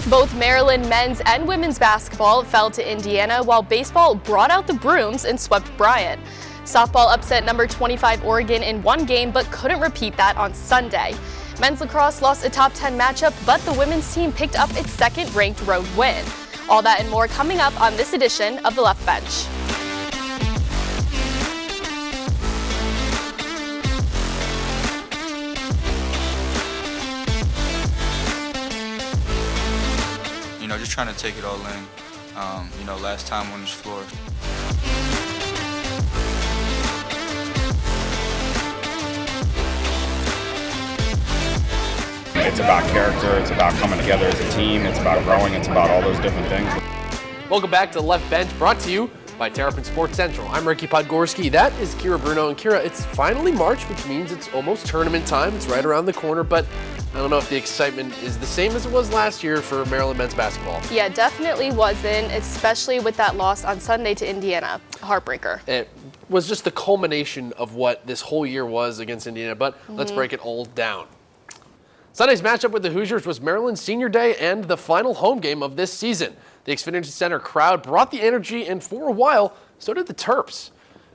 Both Maryland men's and women's basketball fell to Indiana, while baseball brought out the brooms and swept Bryant. Softball upset number 25 Oregon in one game, but couldn't repeat that on Sunday. Men's lacrosse lost a top 10 matchup, but the women's team picked up its second-ranked road win. All that and more coming up on this edition of The Left Bench. Just trying to take it all in. Last time on this floor. It's about character, it's about coming together as a team, it's about growing, it's about all those different things. Welcome back to The Left Bench, brought to you by Terrapin Sports Central. I'm Ricky Podgorski. That is Keara, Bruno, and Keara. It's finally March, which means it's almost tournament time. It's right around the corner, but I don't know if the excitement is the same as it was last year for Maryland men's basketball. Yeah, definitely wasn't, especially with that loss on Sunday to Indiana. Heartbreaker. It was just the culmination of what this whole year was against Indiana, but let's break it all down. Sunday's matchup with the Hoosiers was Maryland's senior day and the final home game of this season. The Xfinity Center crowd brought the energy, and for a while, so did the Terps.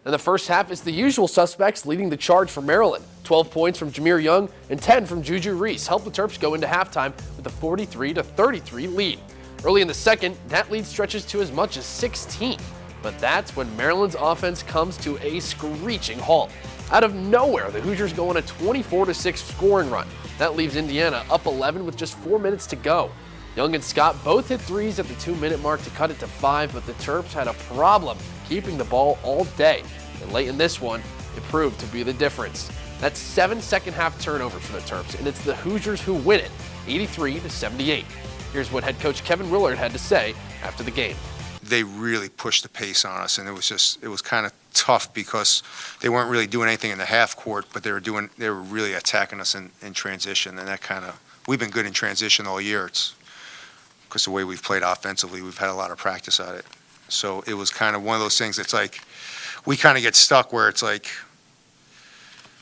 In the first half, it's the usual suspects leading the charge for Maryland. 12 points from Jameer Young and 10 from Juju Reese helped the Terps go into halftime with a 43-33 lead. Early in the second, that lead stretches to as much as 16. But that's when Maryland's offense comes to a screeching halt. Out of nowhere, the Hoosiers go on a 24-6 scoring run. That leaves Indiana up 11 with just 4 minutes to go. Young and Scott both hit threes at the 2-minute mark to cut it to 5, but the Terps had a problem keeping the ball all day. And late in this one, it proved to be the difference. That's 7 second-half turnovers for the Terps, and it's the Hoosiers who win it, 83-78. Here's what head coach Kevin Willard had to say after the game. They really pushed the pace on us, and it was kind of tough because they weren't really doing anything in the half court, but they were really attacking us in transition, and we've been good in transition all year. It's because the way we've played offensively, we've had a lot of practice at it. So it was kind of one of those things that's like, we kind of get stuck where it's like,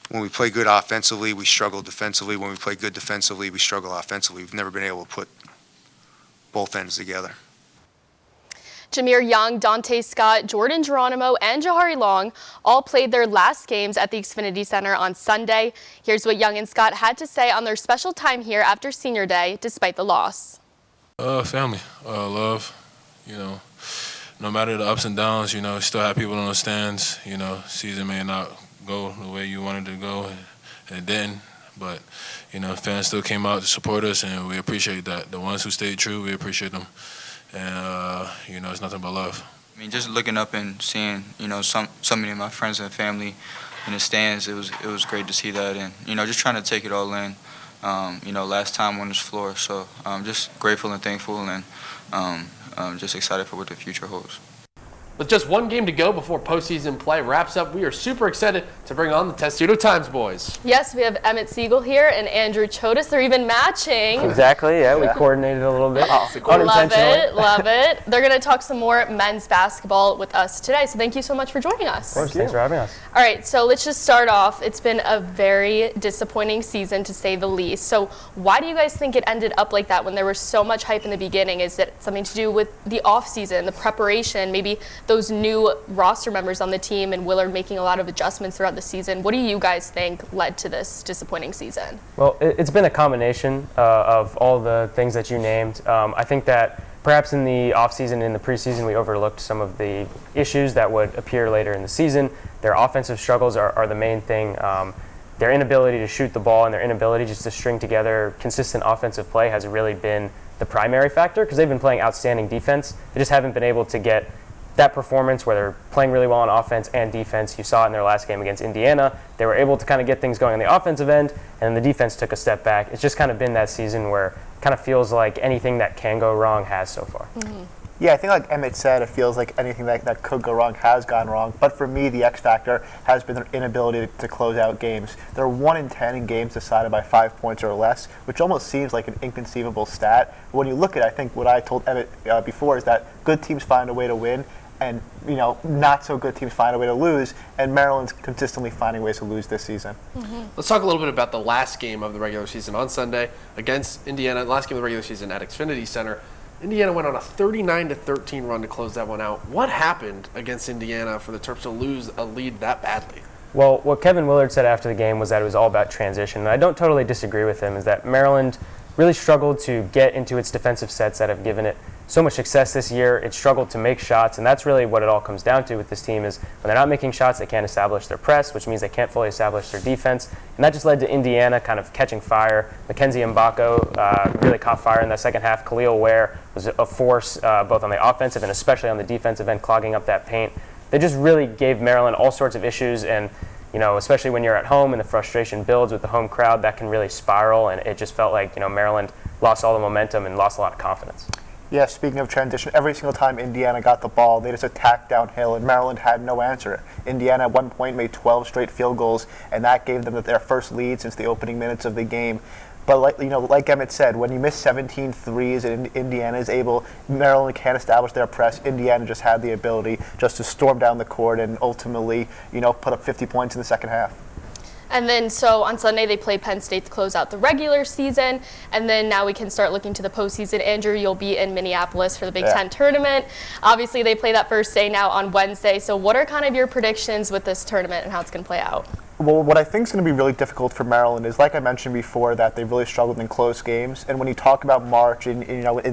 when we play good offensively, we struggle defensively. When we play good defensively, we struggle offensively. We've never been able to put both ends together. Jameer Young, Dante Scott, Jordan Geronimo, and Jahari Long all played their last games at the Xfinity Center on Sunday. Here's what Young and Scott had to say on their special time here after senior day, despite the loss. Family, love, no matter the ups and downs, you still have people in the stands. Season may not go the way you wanted to go, and it didn't. But, fans still came out to support us, and we appreciate that. The ones who stayed true, we appreciate them. And, it's nothing but love. Just looking up and seeing, so many of my friends and family in the stands, it was great to see that. And, just trying to take it all in. Last time on this floor, so I'm just grateful and thankful, and just excited for what the future holds. With just one game to go before postseason play wraps up, we are super excited to bring on the Testudo Times boys. Yes, we have Emmett Siegel here and Andrew Chotis. They're even matching. Exactly, yeah, we coordinated a little bit. Love it, love it. They're going to talk some more men's basketball with us today, so thank you so much for joining us. Of course, thanks for having us. All right, so let's just start off. It's been a very disappointing season, to say the least. So why do you guys think it ended up like that when there was so much hype in the beginning? Is it something to do with the offseason, the preparation, maybe those new roster members on the team and Willard making a lot of adjustments throughout the season? What do you guys think led to this disappointing season? Well, it's been a combination of all the things that you named. I think that perhaps in the offseason, in the preseason, we overlooked some of the issues that would appear later in the season. Their offensive struggles are the main thing. Their inability to shoot the ball and their inability just to string together consistent offensive play has really been the primary factor, because they've been playing outstanding defense. They just haven't been able to get that performance where they're playing really well on offense and defense. You saw it in their last game against Indiana. They were able to kind of get things going on the offensive end, and the defense took a step back. It's just kind of been that season where it kind of feels like anything that can go wrong has so far. Mm-hmm. Yeah, I think like Emmett said, it feels like anything that could go wrong has gone wrong. But for me, the X factor has been their inability to close out games. They're 1-10 in games decided by 5 points or less, which almost seems like an inconceivable stat. When you look at it, I think what I told Emmett before is that good teams find a way to win. and not so good teams find a way to lose, and Maryland's consistently finding ways to lose this season. Let's talk a little bit about the last game of the regular season on Sunday against Indiana. Last game of the regular season at Xfinity Center. Indiana went on a 39-13 run to close that one out. What happened against Indiana for the Terps to lose a lead that badly? Well, what Kevin Willard said after the game was that it was all about transition. And I don't totally disagree with him, is that Maryland really struggled to get into its defensive sets that have given it so much success this year. It struggled to make shots, and that's really what it all comes down to with this team is when they're not making shots, they can't establish their press, which means they can't fully establish their defense. And that just led to Indiana kind of catching fire. Mackenzie Mbako really caught fire in the second half. Khalil Ware was a force both on the offensive and especially on the defensive end, clogging up that paint. They just really gave Maryland all sorts of issues, and especially when you're at home and the frustration builds with the home crowd, that can really spiral, and it just felt like Maryland lost all the momentum and lost a lot of confidence. Yeah, speaking of transition, every single time Indiana got the ball, they just attacked downhill, and Maryland had no answer. Indiana at one point made 12 straight field goals, and that gave them their first lead since the opening minutes of the game. But like Emmett said, when you miss 17 threes and Maryland can't establish their press, Indiana just had the ability just to storm down the court and ultimately, put up 50 points in the second half. And then, so on Sunday, they play Penn State to close out the regular season. And then now we can start looking to the postseason. Andrew, you'll be in Minneapolis for the Big Ten tournament. Obviously, they play that first day now on Wednesday. So what are kind of your predictions with this tournament and how it's going to play out? Well, what I think is going to be really difficult for Maryland is, like I mentioned before, that they've really struggled in close games. And when you talk about March, in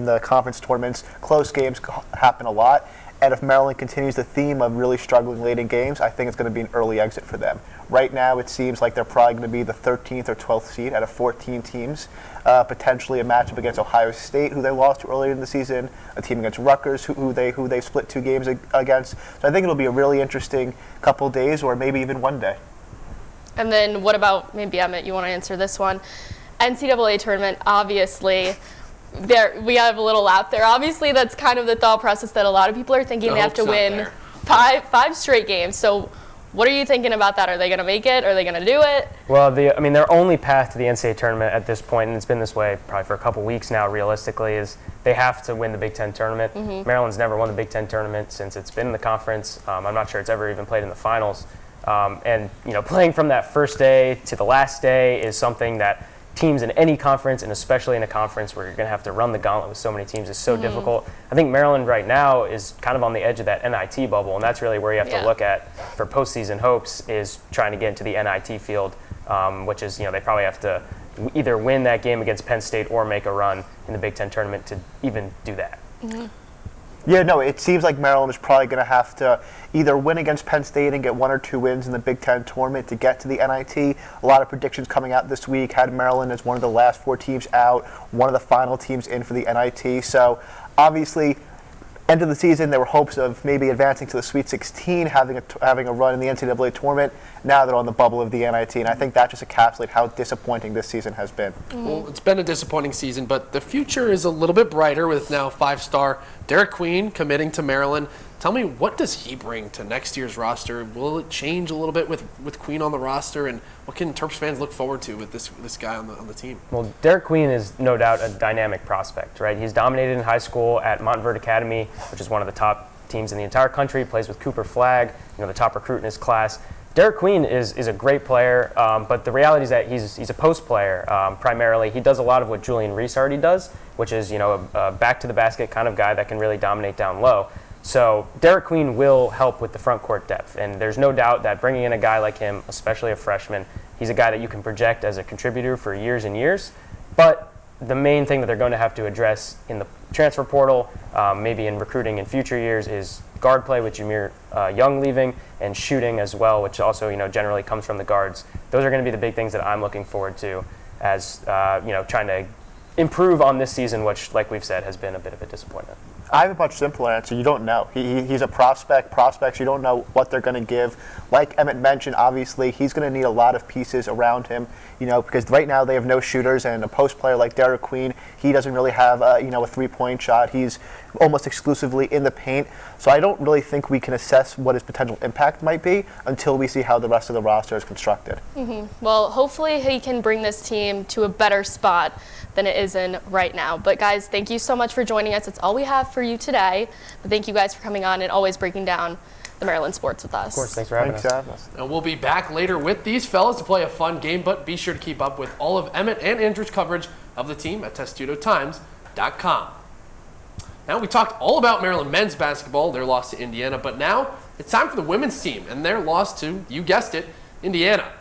the conference tournaments, close games happen a lot. And if Maryland continues the theme of really struggling late in games, I think it's going to be an early exit for them. Right now, it seems like they're probably going to be the 13th or 12th seed out of 14 teams. Potentially a matchup against Ohio State, who they lost to earlier in the season, a team against Rutgers, who they split 2 games against. So I think it'll be a really interesting couple days, or maybe even one day. And then what about, maybe Emmett, you want to answer this one? NCAA tournament, obviously. We have a little lap there. Obviously, that's kind of the thought process that a lot of people are thinking. They have to win five straight games. So what are you thinking about that? Are they going to make it? Are they going to do it? Well, their only path to the NCAA tournament at this point, and it's been this way probably for a couple weeks now realistically, is they have to win the Big Ten tournament. Maryland's never won the Big Ten tournament since it's been in the conference. I'm not sure it's ever even played in the finals. And playing from that first day to the last day is something that teams in any conference, and especially in a conference where you're going to have to run the gauntlet with so many teams, is so difficult. I think Maryland right now is kind of on the edge of that NIT bubble, and that's really where you have to look at for postseason hopes, is trying to get into the NIT field, which is, they probably have to either win that game against Penn State or make a run in the Big Ten tournament to even do that. Yeah, no, it seems like Maryland is probably going to have to either win against Penn State and get 1 or 2 wins in the Big Ten tournament to get to the NIT. A lot of predictions coming out this week had Maryland as one of the last 4 teams out, one of the final teams in for the NIT. So obviously, end of the season, there were hopes of maybe advancing to the Sweet 16, having a run in the NCAA tournament. Now they're on the bubble of the NIT, and I think that just encapsulates how disappointing this season has been. Well, it's been a disappointing season, but the future is a little bit brighter with now 5-star Derek Queen committing to Maryland. Tell me, what does he bring to next year's roster? Will it change a little bit with Queen on the roster, and what can Terps fans look forward to with this guy on the team? Well, Derek Queen is no doubt a dynamic prospect, right? He's dominated in high school at Montverde Academy, which is one of the top teams in the entire country. Plays with Cooper Flagg, the top recruit in his class. Derek Queen is a great player, but the reality is that he's a post player primarily. He does a lot of what Julian Reese already does, which is a back to the basket kind of guy that can really dominate down low. So Derek Queen will help with the front court depth, and there's no doubt that bringing in a guy like him, especially a freshman, he's a guy that you can project as a contributor for years and years. But the main thing that they're going to have to address in the transfer portal, maybe in recruiting in future years, is guard play with Jameer Young leaving, and shooting as well, which also generally comes from the guards. Those are going to be the big things that I'm looking forward to as trying to improve on this season, which, like we've said, has been a bit of a disappointment. I have a much simpler answer. You don't know. He's a prospect. Prospects, you don't know what they're going to give. Like Emmett mentioned, obviously, he's going to need a lot of pieces around him, because right now they have no shooters, and a post player like Derek Queen, he doesn't really have, a three-point shot. He's almost exclusively in the paint. So I don't really think we can assess what his potential impact might be until we see how the rest of the roster is constructed. Well, hopefully he can bring this team to a better spot than it is is in right now. But guys, thank you so much for joining us. That's all we have for you today. But thank you guys for coming on and always breaking down the Maryland sports with us. Of course, thanks for having us. And we'll be back later with these fellas to play a fun game, but be sure to keep up with all of Emmett and Andrew's coverage of the team at TestudoTimes.com. Now, we talked all about Maryland men's basketball, their loss to Indiana, but now it's time for the women's team and their loss to, you guessed it, Indiana.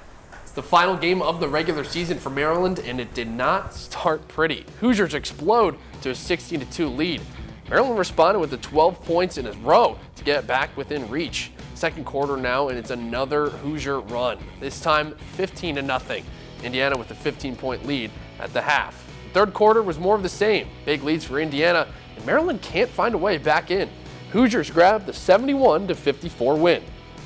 It's the final game of the regular season for Maryland, and it did not start pretty. Hoosiers explode to a 16-2 lead. Maryland responded with the 12 points in a row to get back within reach. Second quarter now, and it's another Hoosier run. This time, 15-0. Indiana with a 15-point lead at the half. The third quarter was more of the same. Big leads for Indiana, and Maryland can't find a way back in. Hoosiers grabbed the 71-54 win.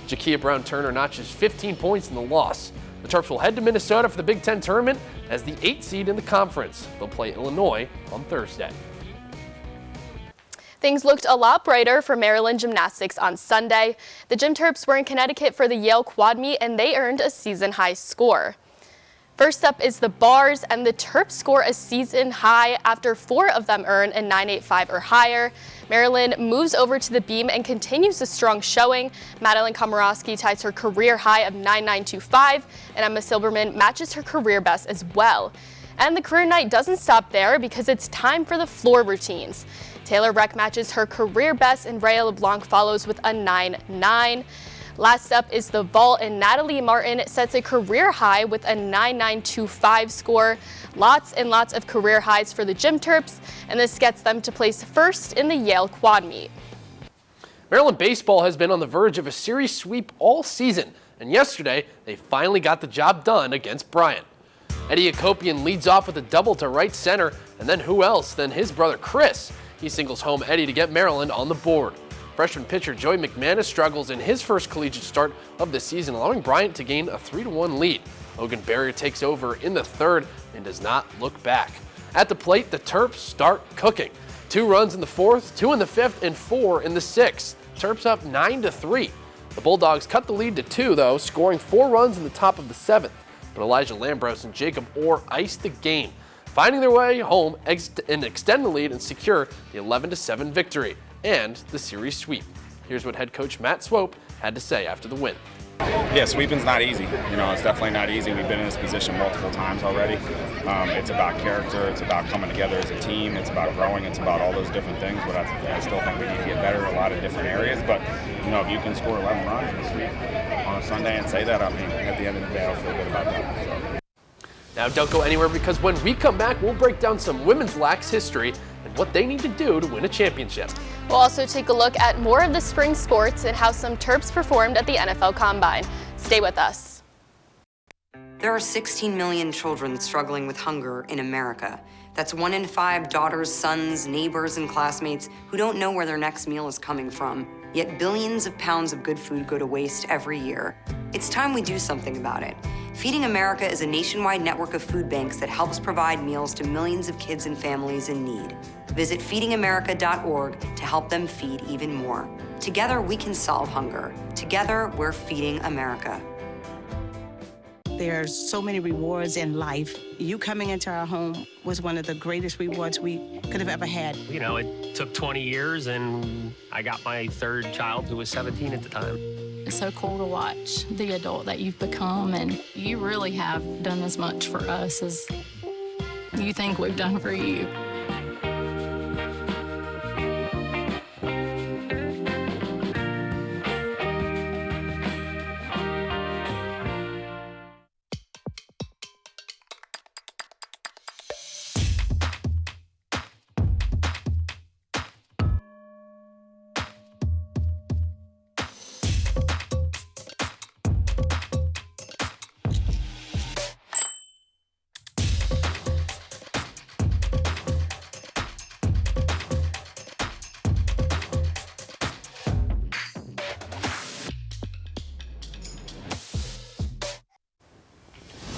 Jakia Brown-Turner notches 15 points in the loss. The Terps will head to Minnesota for the Big Ten tournament as the 8th seed in the conference. They'll play Illinois on Thursday. Things looked a lot brighter for Maryland gymnastics on Sunday. The Gym Terps were in Connecticut for the Yale quad meet, and they earned a season-high score. First up is the bars, and the Terps score a season high after 4 of them earn a 9.85 or higher. Maryland moves over to the beam and continues a strong showing. Madeline Komorowski ties her career high of 9.925, and Emma Silberman matches her career best as well. And the career night doesn't stop there because it's time for the floor routines. Taylor Reck matches her career best, and Rhea LeBlanc follows with a 9.9. Last up is the vault, and Natalie Martin sets a career high with a 9.925 score. Lots and lots of career highs for the Gym Terps, and this gets them to place first in the Yale quad meet. Maryland baseball has been on the verge of a series sweep all season, and yesterday they finally got the job done against Bryant. Eddie Akopian leads off with a double to right center, and then who else than his brother Chris? He singles home Eddie to get Maryland on the board. Freshman pitcher Joey McManus struggles in his first collegiate start of the season, allowing Bryant to gain a 3-1 lead. Logan Barrier takes over in the third and does not look back. At the plate, the Terps start cooking. 2 runs in the fourth, 2 in the fifth, and 4 in the sixth. Terps up 9-3. The Bulldogs cut the lead to 2, though, scoring 4 runs in the top of the seventh. But Elijah Lambros and Jacob Orr iced the game, finding their way home and extend the lead and secure the 11-7 victory and the series sweep. Here's what head coach Matt Swope had to say after the win. Yeah, sweeping's not easy. It's definitely not easy. We've been in this position multiple times already. It's about character. It's about coming together as a team. It's about growing. It's about all those different things. But I still think we need to get better in a lot of different areas. But, if you can score 11 runs this week on a Sunday and say that, at the end of the day, I'll feel good about that. So. Now don't go anywhere, because when we come back, we'll break down some women's lax history and what they need to do to win a championship. We'll also take a look at more of the spring sports and how some Terps performed at the NFL Combine. Stay with us. There are 16 million children struggling with hunger in America. That's 1 in 5 daughters, sons, neighbors, and classmates who don't know where their next meal is coming from. Yet billions of pounds of good food go to waste every year. It's time we do something about it. Feeding America is a nationwide network of food banks that helps provide meals to millions of kids and families in need. Visit feedingamerica.org to help them feed even more. Together, we can solve hunger. Together, we're feeding America. There's so many rewards in life. You coming into our home was one of the greatest rewards we could have ever had. It took 20 years, and I got my 3rd child, who was 17 at the time. It's so cool to watch the adult that you've become, and you really have done as much for us as you think we've done for you.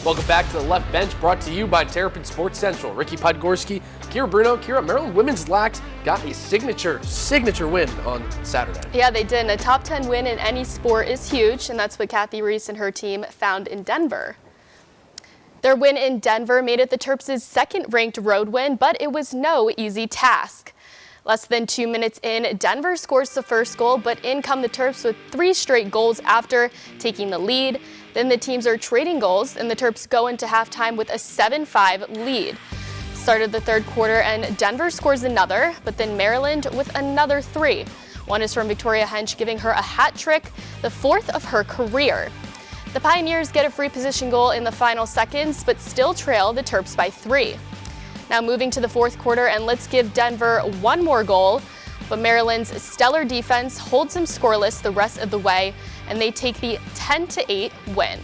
Welcome back to the Left Bench, brought to you by Terrapin Sports Central. Ricky Podgorski, Keara Bruno. Keara, Maryland women's lax got a signature win on Saturday. Yeah, they did. And a top 10 win in any sport is huge, and that's what Kathy Reese and her team found in Denver. Their win in Denver made it the Terps' second-ranked road win, but it was no easy task. Less than 2 minutes in, Denver scores the first goal, but in come the Terps with 3 straight goals after taking the lead. Then the teams are trading goals, and the Terps go into halftime with a 7-5 lead. Started the third quarter, and Denver scores another, but then Maryland with another 3. One is from Victoria Hench, giving her a hat trick, the 4th of her career. The Pioneers get a free position goal in the final seconds, but still trail the Terps by 3. Now moving to the fourth quarter, and let's give Denver one more goal. But Maryland's stellar defense holds them scoreless the rest of the way, and they take the 10-8 win.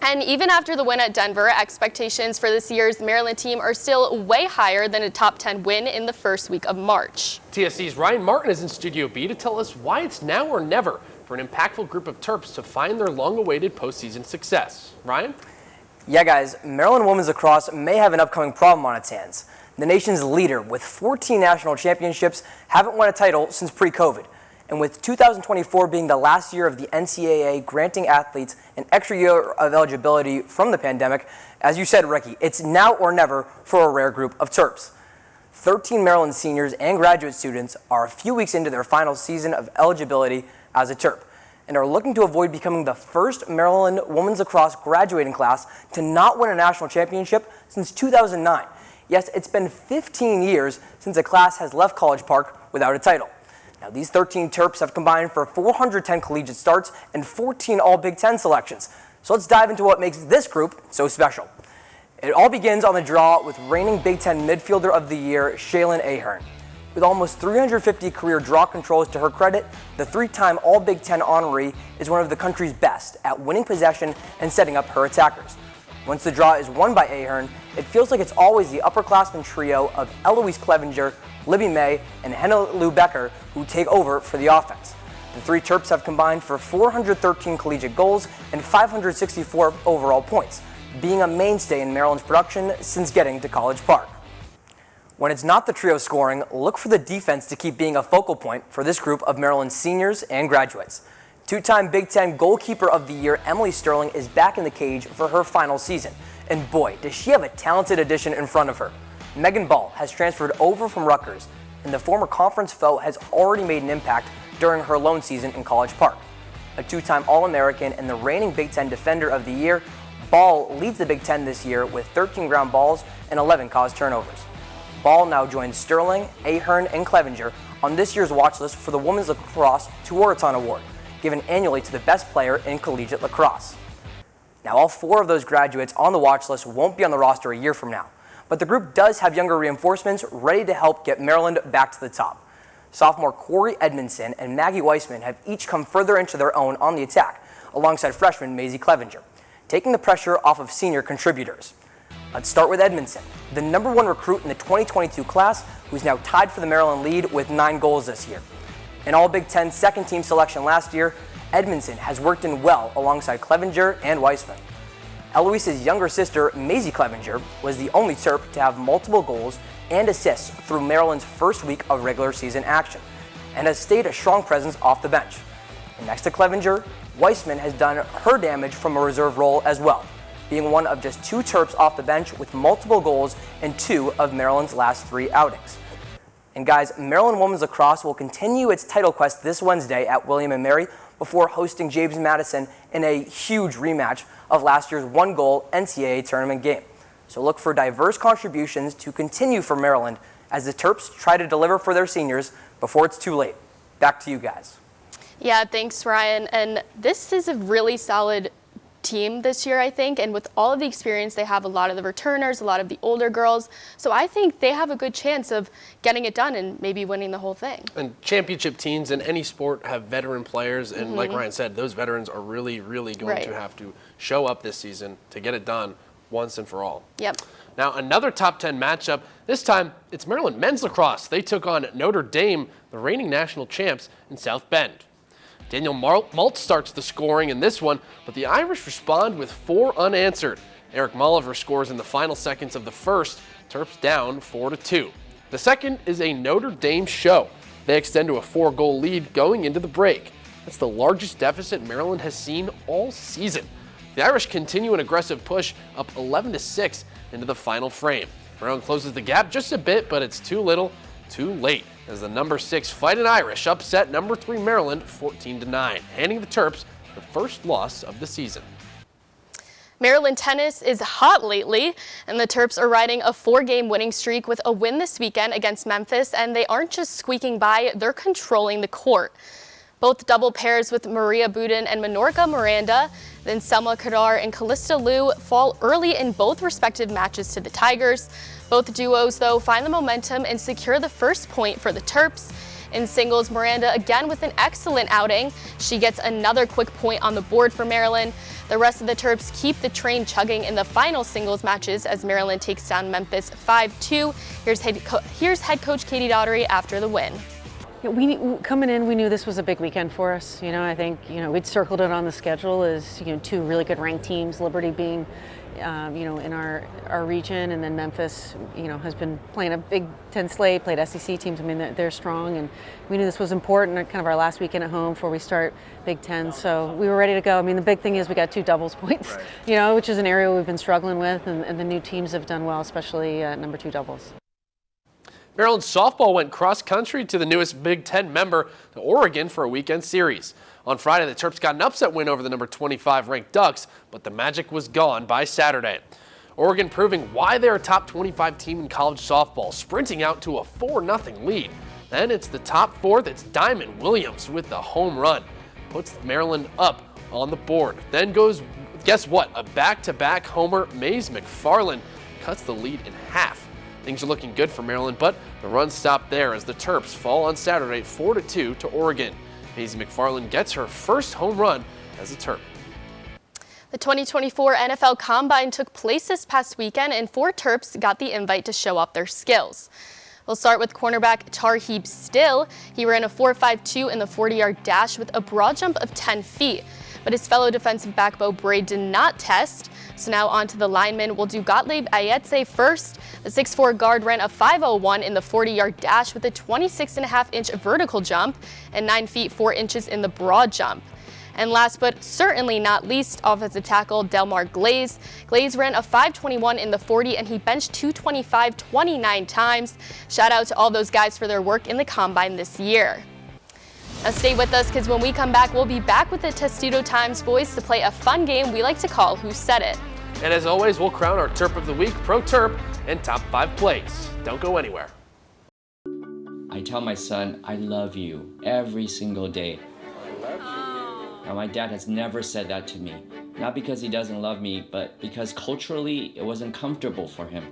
And even after the win at Denver, expectations for this year's Maryland team are still way higher than a top 10 win in the first week of March. TSC's Ryan Martin is in Studio B to tell us why it's now or never for an impactful group of Terps to find their long-awaited postseason success. Ryan? Yeah, guys, Maryland women's lacrosse may have an upcoming problem on its hands. The nation's leader, with 14 national championships, haven't won a title since pre-COVID. And with 2024 being the last year of the NCAA granting athletes an extra year of eligibility from the pandemic, as you said, Ricky, it's now or never for a rare group of Terps. 13 Maryland seniors and graduate students are a few weeks into their final season of eligibility as a Terp, and are looking to avoid becoming the first Maryland women's lacrosse graduating class to not win a national championship since 2009. Yes, it's been 15 years since a class has left College Park without a title. Now, these 13 Terps have combined for 410 collegiate starts and 14 All-Big Ten selections. So let's dive into what makes this group so special. It all begins on the draw with reigning Big Ten midfielder of the year, Shaylin Ahern. With almost 350 career draw controls to her credit, the 3-time All-Big Ten honoree is one of the country's best at winning possession and setting up her attackers. Once the draw is won by Ahern, it feels like it's always the upperclassmen trio of Eloise Clevenger, Libby May, and Henna Lou Becker who take over for the offense. The 3 Terps have combined for 413 collegiate goals and 564 overall points, being a mainstay in Maryland's production since getting to College Park. When it's not the trio scoring, look for the defense to keep being a focal point for this group of Maryland seniors and graduates. 2-time Big Ten Goalkeeper of the Year Emily Sterling is back in the cage for her final season. And boy, does she have a talented addition in front of her. Megan Ball has transferred over from Rutgers, and the former conference foe has already made an impact during her lone season in College Park. A 2-time All-American and the reigning Big Ten Defender of the Year, Ball leads the Big Ten this year with 13 ground balls and 11 caused turnovers. Ball now joins Sterling, Ahern, and Clevenger on this year's watch list for the Women's Lacrosse Tuaraton Award, given annually to the best player in collegiate lacrosse. Now, all 4 of those graduates on the watch list won't be on the roster a year from now, but the group does have younger reinforcements ready to help get Maryland back to the top. Sophomore Corey Edmondson and Maggie Weissman have each come further into their own on the attack, alongside freshman Maisie Clevenger, taking the pressure off of senior contributors. Let's start with Edmondson, the #1 recruit in the 2022 class, who's now tied for the Maryland lead with 9 goals this year. An All-Big Ten second-team selection last year, Edmondson has worked in well alongside Clevenger and Weissman. Eloise's younger sister, Maisie Clevenger, was the only Terp to have multiple goals and assists through Maryland's first week of regular season action, and has stayed a strong presence off the bench. And next to Clevenger, Weissman has done her damage from a reserve role as well, being one of just 2 Terps off the bench with multiple goals in 2 of Maryland's last 3 outings. And guys, Maryland Women's Lacrosse will continue its title quest this Wednesday at William & Mary before hosting James Madison in a huge rematch of last year's 1-goal NCAA tournament game. So look for diverse contributions to continue for Maryland as the Terps try to deliver for their seniors before it's too late. Back to you guys. Yeah, thanks, Ryan. And this is a really solid team this year, I think, and with all of the experience they have, a lot of the returners, a lot of the older girls, so I think they have a good chance of getting it done and maybe winning the whole thing. And championship teams in any sport have veteran players, and like Ryan said, those veterans are really going to have to show up this season to get it done once and for all. Yep. Now, another top 10 matchup. This time, it's Maryland men's lacrosse. They took on Notre Dame, the reigning national champs, in South Bend. Daniel Malt starts the scoring in this one, but the Irish respond with 4 unanswered. Eric Molliver scores in the final seconds of the first, Terps down 4-2. The second is a Notre Dame show. They extend to a 4-goal lead going into the break. That's the largest deficit Maryland has seen all season. The Irish continue an aggressive push, up 11-6 into the final frame. Maryland closes the gap just a bit, but it's too little, too late, as the number 6 Fighting Irish upset number 3 Maryland 14-9, handing the Terps the first loss of the season. Maryland tennis is hot lately, and the Terps are riding a 4-game winning streak with a win this weekend against Memphis, and they aren't just squeaking by, they're controlling the court. Both double pairs with Maria Budin and Minorca Miranda, then Selma Kadar and Callista Liu fall early in both respective matches to the Tigers. Both duos, though, find the momentum and secure the first point for the Terps. In singles, Miranda again with an excellent outing. She gets another quick point on the board for Maryland. The rest of the Terps keep the train chugging in the final singles matches as Maryland takes down Memphis 5-2. Here's head coach Katie Daugherty after the win. Coming in, we knew this was a big weekend for us. I think, we'd circled it on the schedule as, 2 really good ranked teams, Liberty being, in our region, and then Memphis, has been playing a Big Ten slate, played SEC teams. I mean, they're strong, and we knew this was important, kind of our last weekend at home before we start Big Ten, so we were ready to go. I mean, the big thing is we got 2 doubles points, which is an area we've been struggling with, and the new teams have done well, especially number 2 doubles. Maryland softball went cross-country to the newest Big Ten member, to Oregon, for a weekend series. On Friday, the Terps got an upset win over the number 25 ranked Ducks, but the magic was gone by Saturday. Oregon proving why they're a top 25 team in college softball, sprinting out to a 4-0 lead. Then it's the top 4 that's Diamond Williams with the home run. Puts Maryland up on the board. Then goes, guess what, a back-to-back homer. Maze McFarland cuts the lead in half. Things are looking good for Maryland, but the run stopped there as the Terps fall on Saturday 4-2 to Oregon. Maisie McFarland gets her first home run as a Terp. The 2024 NFL Combine took place this past weekend, and 4 Terps got the invite to show off their skills. We'll start with cornerback Tarheeb Still. He ran a 4.52 in the 40-yard dash with a broad jump of 10 feet. But his fellow defensive back Bo Bray did not test. So now on to the linemen. We'll do Gottlieb Ayetse first. The 6'4 guard ran a 5.01 in the 40-yard dash with a 26.5-inch vertical jump and 9 feet 4 inches in the broad jump. And last but certainly not least, offensive tackle Delmar Glaze. Glaze ran a 5.21 in the 40 and he benched 225 29 times. Shout out to all those guys for their work in the Combine this year. Now stay with us, because when we come back, we'll be back with the Testudo Times boys to play a fun game we like to call Who Said It. And as always, we'll crown our Terp of the Week, Pro Terp, and Top 5 plays. Don't go anywhere. I tell my son, I love you every single day. Now, my dad has never said that to me. Not because he doesn't love me, but because culturally it wasn't comfortable for him.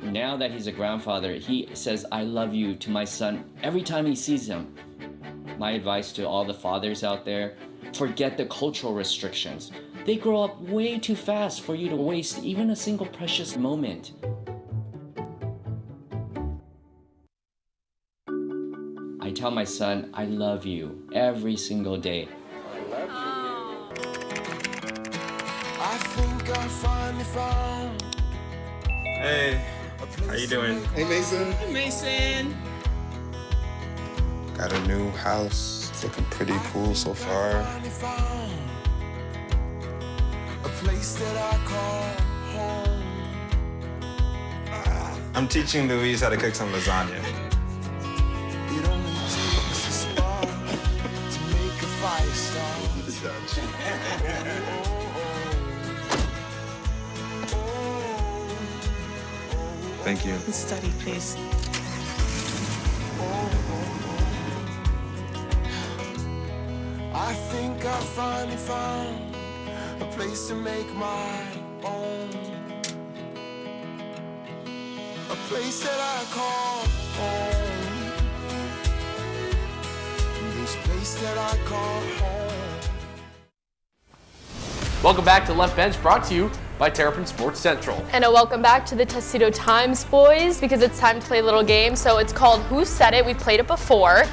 Now that he's a grandfather, he says, I love you to my son every time he sees him. My advice to all the fathers out there, forget the cultural restrictions. They grow up way too fast for you to waste even a single precious moment. I tell my son, I love you every single day. I think I finally found. Hey, how you doing? Hey, Mason. Hey, Mason. Got a new house. It's looking pretty cool so far. A place that I call home. I'm teaching Louise how to cook some lasagna. It only takes a spark to make a fire start. Thank you. Study, please. I think I finally found a place to make my own. A place that I call home. This place that I call home. Welcome back to Left Bench, brought to you by Terrapin Sports Central. And a welcome back to the Testudo Times boys, because it's time to play a little game. So it's called Who Said It? We've played it before.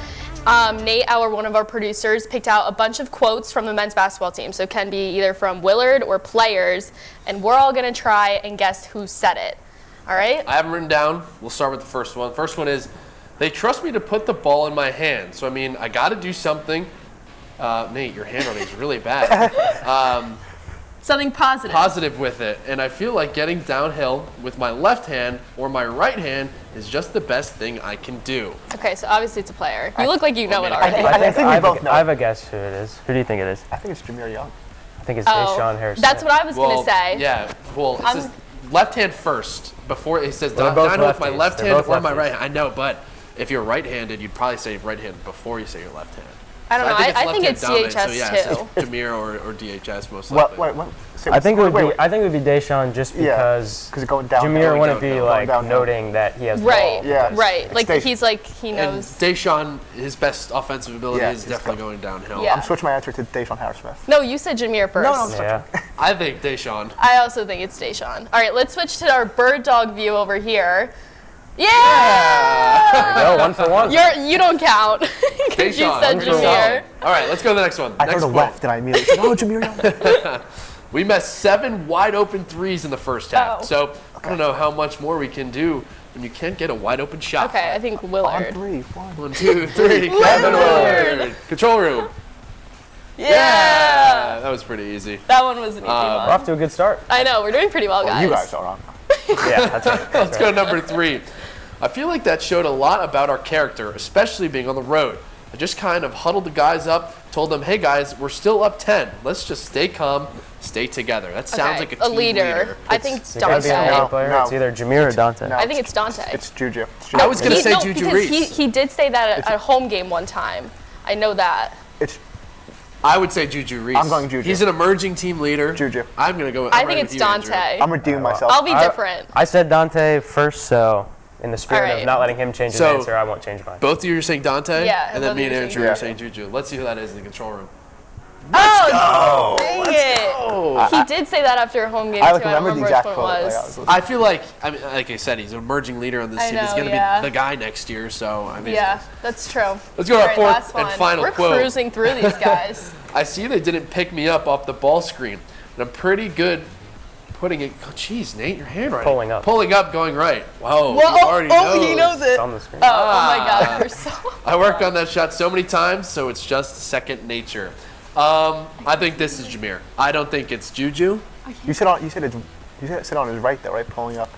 Nate, one of our producers, picked out a bunch of quotes from the men's basketball team. So it can be either from Willard or players, and we're all going to try and guess who said it. All right? I have them written down. We'll start with the first one. First one is, they trust me to put the ball in my hand. So, I mean, I got to do something. Nate, your handwriting is really bad. Something positive. Positive with it. And I feel like getting downhill with my left hand or my right hand is just the best thing I can do. Okay, so obviously it's a player. You look like you know it already. I think we both know. I have a guess who it is. Who do you think it is? I think it's Jameer Young. I think it's Deshaun Harris. That's what I was going to say. Yeah, well, it says left hand first before it says Well, they're both down with my lefties. left They're hand both or my lefties. right hand. I know, but if you're right-handed, you'd probably say right hand before you say your left hand. I don't know. I think it's left-hand DHS dominant, so yeah, too. it's Jameer or DHS most What? likely. Wait. I think it would be Deshaun just because going down. Jameer wouldn't be like downhill. noting that he has the Right. ball. Yeah. Right. Like Deshaun. he's like he And knows. Deshaun, his best offensive ability Yeah, is he's definitely going downhill. Yeah. I'm switching my answer to Deshaun Harris-Smith. No, you said Jameer first. No. Yeah. I think Deshaun. I also think it's Deshaun. All right, let's switch to our bird dog view over here. Yeah! There you go, 1 for 1. You don't count because you Deshaun, said 1 for 1. Jameer. All right, let's go to the next one. I Next heard a quote. left and I immediately said, "Oh, Jameer Young." We missed 7 wide open threes in the first half. Oh. So I don't know how much more we can do when you can't get a wide open shot. Okay, I think Willard. 1, 2, 3. Kevin Willard. Willard. Control room. Yeah. That was pretty easy. That one was an easy We're one. off to a good start. I know, we're doing pretty well, guys. You guys are on. Yeah, that's right. Let's go to number 3. I feel like that showed a lot about our character, especially being on the road. I just kind of huddled the guys up, told them, hey guys, we're still up 10. Let's just stay calm, stay together. That sounds like a team leader. I think It could be a Dante. player. No. It's either Jameer or Dante. No. I think it's Dante. It's Juju. I was going to say No, Juju because Reese. he did say that at a home game one time. I know that. It's I would say Juju Reese. I'm going Juju. He's an emerging team leader. Juju. I'm going to go with I think it's Dante. I'm redeeming myself. I'll be different. I said Dante first, so in the spirit All right. of not letting him change his So- answer, I won't change mine. Both of you are saying Dante? Yeah, And then both me of and you are Andrew saying are saying Juju. Let's see who that is in the control room. Oh, dang Let's it. go. He did say that after a home game, I too. like I don't remember the remember which exact one it quote. was. Like, I feel like, I mean, like I said, he's an emerging leader on this I team. He's know, going to yeah. be the guy next year. So, I mean, Yeah, that's true. Let's go to our All right, fourth last and one. final We're quote. cruising through these guys. I see they didn't pick me up off the ball screen, and I'm pretty good putting it. Oh, jeez, Nate, your handwriting. Pulling up, going right. Whoa, Whoa, he already knows. he knows it. It's on the screen. Oh my God, we're so. I worked on that shot so many times, so it's just second nature. I think this is Jameer. I don't think it's Juju. you said on his right though, right? Pulling up.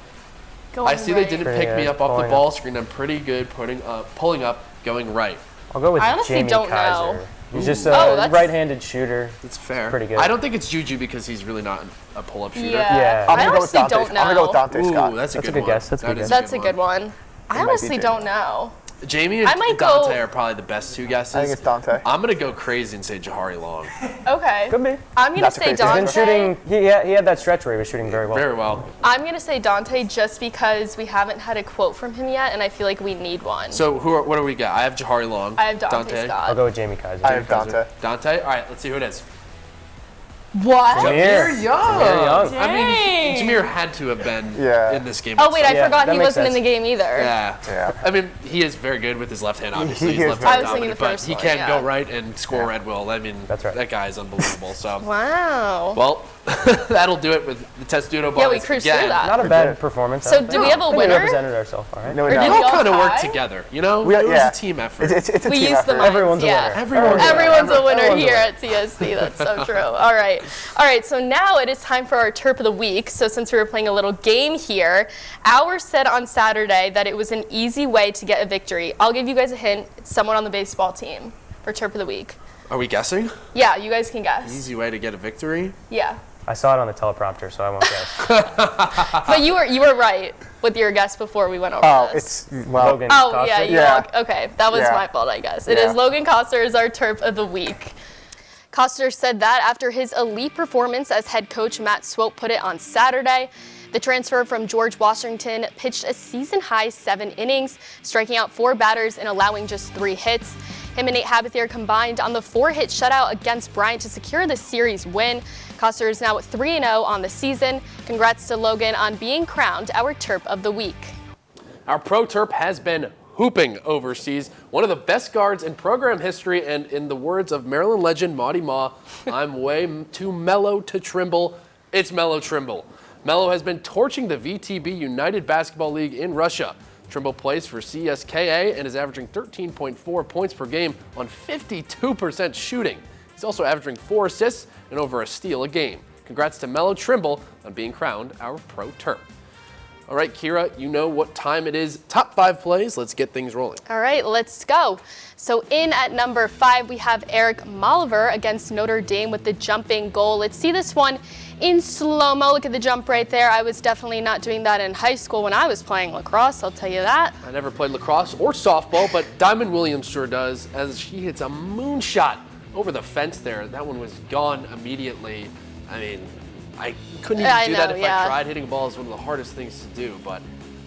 I see they didn't Pretty pick me good. up off the Pulling ball screen. I'm pretty good pulling up, going right. I'll go with I honestly Jamie don't Kaiser. know. He's just Oh, a that's- right-handed shooter. That's fair. Pretty good. I don't think it's Juju because he's really not a pull-up shooter. Yeah. I'm I gonna go with honestly Dante. don't know. I'm gonna go with Dante Ooh, Scott. that's a That's a good good one. guess. That's a That good is guess. That's a good one. I might be honestly Jamie. don't know. Jamie and I might Dante go- are probably the best two guesses. I think it's Dante. I'm gonna go crazy and say Jahari Long. Okay. Could be. I'm gonna That's a say crazy He's Dante. been shooting. He had that stretch where he was shooting very well. Very well. I'm gonna say Dante just because we haven't had a quote from him yet, and I feel like we need one. So what do we got? I have Jahari Long. I have Dante Scott. I'll go with Jamie Kaiser. I have Dante. Dante. All right, let's see who it is. What? Jameer Young. Jameer Young. I mean, Dang. Jameer had to have been Yeah. in this game. Oh wait, I Yeah, forgot that he makes wasn't in sense. the game either. Yeah. Yeah. I mean, he is very good with his left hand, obviously. He He's is left very hand I was thinking dominant, the but first he one, can yeah. go right and score at will. I mean, That's right. that guy is unbelievable. So, Wow. well, that'll do it with the Testudo Boys. Yeah, we cruised through again. that. Not a bad performance. So do we have a I think winner? We represented ourselves, all right? No, Or we did We don't. we all all kind of work tie? together, you know? We- It was yeah. a team effort. It's a We team used the effort. mics, Everyone's a yeah. winner. Everyone's a winner Everyone's a here winner. at TSC. That's so true. All right, so now it is time for our Terp of the Week. So since we were playing a little game here, Ours said on Saturday that it was an easy way to get a victory. I'll give you guys a hint. It's someone on the baseball team for Terp of the Week. Are we guessing? Yeah, you guys can guess. Easy way to get a victory? Yeah. I saw it on the teleprompter, so I won't guess. But you were right with your guess before we went over Oh, this. it's well. Logan Oh, Costa? yeah, Yeah. okay. That was Yeah. my fault, I guess. It Yeah. is Logan Coster is our Terp of the Week. Coster said that after his elite performance as head coach Matt Swope put it on Saturday. The transfer from George Washington pitched a season-high 7 innings, striking out 4 batters and allowing just 3 hits. Him and Nate Habathier combined on the 4-hit shutout against Bryant to secure the series win. Coster is now 3-0 on the season. Congrats to Logan on being crowned our Terp of the Week. Our pro Terp has been hooping overseas. One of the best guards in program history, and in the words of Maryland legend Maudie Ma, I'm way too mellow to trimble. It's Mellow Trimble. Mello has been torching the VTB United Basketball League in Russia. Trimble plays for CSKA and is averaging 13.4 points per game on 52% shooting. He's also averaging 4 assists and over a steal a game. Congrats to Mello Trimble on being crowned our Pro Term. All right, Keara, you know what time it is. Top 5 plays. Let's get things rolling. All right, let's go. So in at number 5, we have Eric Moliver against Notre Dame with the jumping goal. Let's see this one in slow-mo. Look at the jump right there. I was definitely not doing that in high school when I was playing lacrosse, I'll tell you that. I never played lacrosse or softball, but Diamond Williams sure does, as she hits a moonshot over the fence there. That one was gone immediately. I mean, I couldn't even do that if I tried. Hitting a ball is one of the hardest things to do, but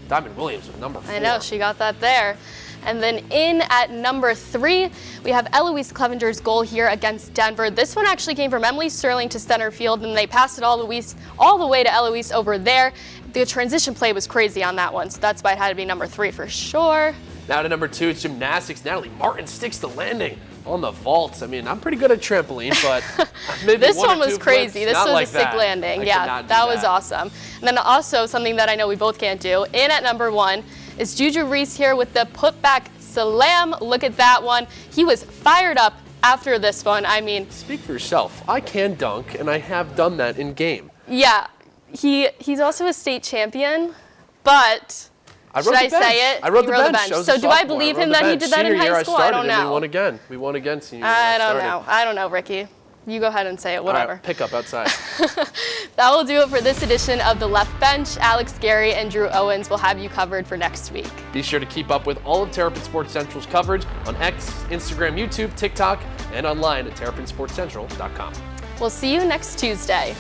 Diamond Williams with number 4. I know, she got that there. And then in at number 3, we have Eloise Clevenger's goal here against Denver. This one actually came from Emily Sterling to center field, and they passed it all the way to Eloise over there. The transition play was crazy on that one, so that's why it had to be number 3 for sure. Now to number 2, it's gymnastics. Natalie Martin sticks the landing on the vaults. I mean, I'm pretty good at trampoline, but maybe this one was crazy. This was like a sick landing. Yeah, that was awesome. And then also something that I know we both can't do. In at number 1 is Juju Reese here with the putback slam. Look at that one. He was fired up after this one. I mean, speak for yourself. I can dunk, and I have done that in game. Yeah, he's also a state champion, but should I say it? I rode the bench. So do I believe him that he did that in high school? I don't know. We won again. We won again senior year. I don't know, Ricky. You go ahead and say it, whatever. All right, pick up outside. That will do it for this edition of The Left Bench. Alex Gary and Drew Owens will have you covered for next week. Be sure to keep up with all of Terrapin Sports Central's coverage on X, Instagram, YouTube, TikTok, and online at terrapinsportscentral.com. We'll see you next Tuesday.